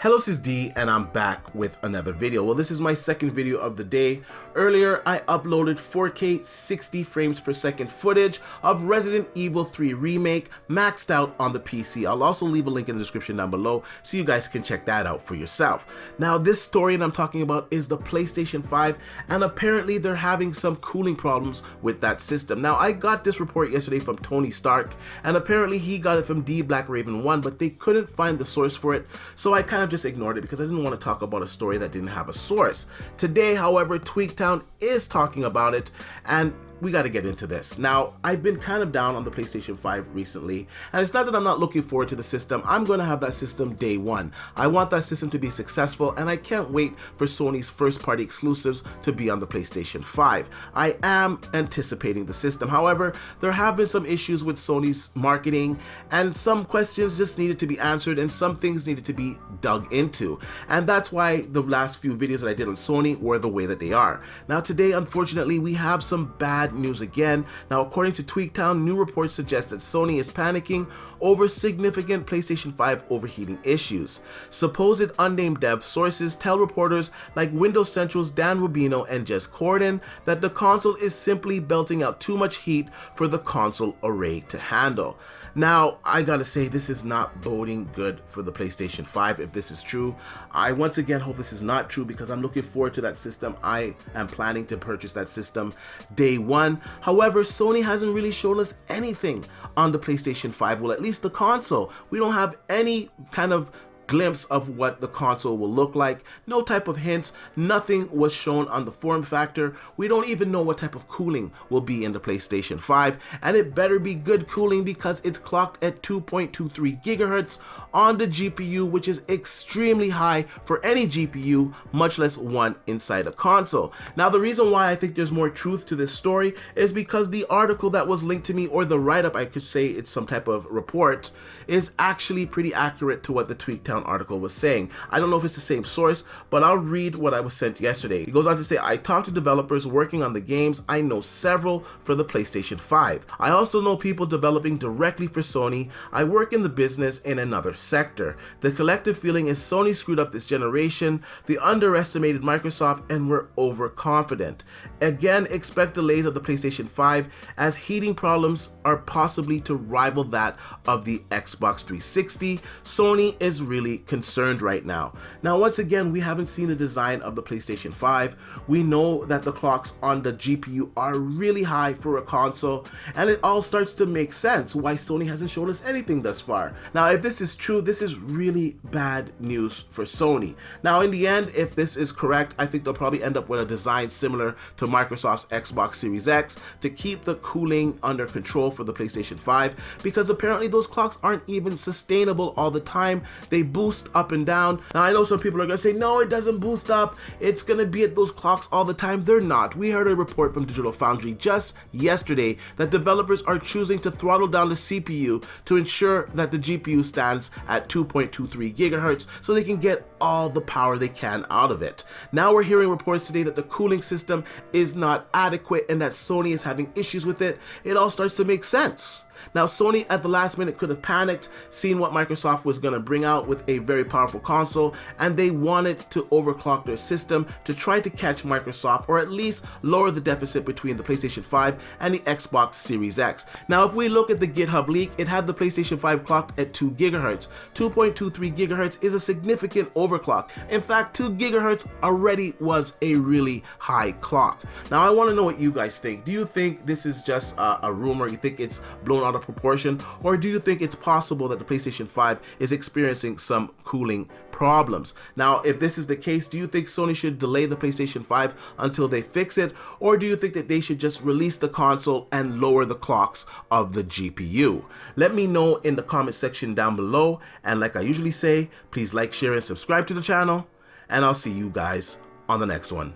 Hello, this is D and I'm back with another video. Well, this is my second video of the day. Earlier, I uploaded 4K 60 frames per second footage of Resident Evil 3 Remake maxed out on the PC. I'll also leave a link in the description down below so you guys can check that out for yourself. Now, this story that I'm talking about is the PlayStation 5, and apparently they're having some cooling problems with that system. Now, I got this report yesterday from Tony Stark, and apparently he got it from D Black Raven 1, but they couldn't find the source for it, so I kind of just ignored it because I didn't want to talk about a story that didn't have a source. Today, however, Tweaktown is talking about it, and we got to get into this. Now, I've been kind of down on the PlayStation 5 recently, and it's not that I'm not looking forward to the system. I'm going to have that system day one. I want that system to be successful, and I can't wait for Sony's first-party exclusives to be on the PlayStation 5. I am anticipating the system. However, there have been some issues with Sony's marketing, and some questions just needed to be answered, and some things needed to be dug into. And that's why the last few videos that I did on Sony were the way that they are. Now, today, unfortunately, we have some bad news again. Now, according to Tweaktown, new reports suggest that Sony is panicking over significant PlayStation 5 overheating issues. Supposed unnamed dev sources tell reporters like Windows Central's Dan Rubino and Jess Corden that the console is simply belting out too much heat for the console array to handle. Now, I gotta say, this is not boding good for the PlayStation 5 if this is true. I once again hope this is not true because I'm looking forward to that system. I am planning to purchase that system day one. However, Sony hasn't really shown us anything on the PlayStation 5, well, at least the console. We don't have any kind of glimpse of what the console will look like. No type of hints, nothing was shown on the form factor. We don't even know what type of cooling will be in the PlayStation 5, and it better be good cooling because it's clocked at 2.23 gigahertz on the GPU, which is extremely high for any GPU, much less one inside a console. Now, the reason why I think there's more truth to this story is because the article that was linked to me, or the write-up, I could say it's some type of report, is actually pretty accurate to what the Tweaktown article was saying. I don't know if it's the same source, but I'll read what I was sent yesterday. It goes on to say, I talked to developers working on the games. I know several for the PlayStation 5. I also know people developing directly for Sony. I work in the business in another sector. The collective feeling is Sony screwed up this generation. They underestimated Microsoft and were overconfident. Again, expect delays of the PlayStation 5 as heating problems are possibly to rival that of the Xbox 360. Sony is really concerned right now. Now, once again, we haven't seen the design of the PlayStation 5. We know that the clocks on the GPU are really high for a console, and it all starts to make sense why Sony hasn't shown us anything thus far. Now, if this is true, this is really bad news for Sony. Now, in the end, if this is correct, I think they'll probably end up with a design similar to Microsoft's Xbox Series X to keep the cooling under control for the PlayStation 5, because apparently those clocks aren't even sustainable all the time. They boost up and down. Now, I know some people are going to say, no, it doesn't boost up. It's going to be at those clocks all the time. They're not. We heard a report from Digital Foundry just yesterday that developers are choosing to throttle down the CPU to ensure that the GPU stands at 2.23 gigahertz so they can get all the power they can out of it. Now we're hearing reports today that the cooling system is not adequate and that Sony is having issues with it. It all starts to make sense. Now, Sony at the last minute could have panicked, seen what Microsoft was going to bring out with a very powerful console, and they wanted to overclock their system to try to catch Microsoft, or at least lower the deficit between the PlayStation 5 and the Xbox Series X. Now, if we look at the GitHub leak, it had the PlayStation 5 clocked at 2 gigahertz. 2.23 gigahertz is a significant overclock. In fact, 2 gigahertz already was a really high clock. Now, I want to know what you guys think. Do you think this is just a rumor? You think it's blown out of proportion, or do you think it's possible that the PlayStation 5 is experiencing some cooling problems? Now, if this is the case, do you think Sony should delay the PlayStation 5 until they fix it, or do you think that they should just release the console and lower the clocks of the GPU? Let me know in the comment section down below, and like I usually say, please like, share, and subscribe to the channel, and I'll see you guys on the next one.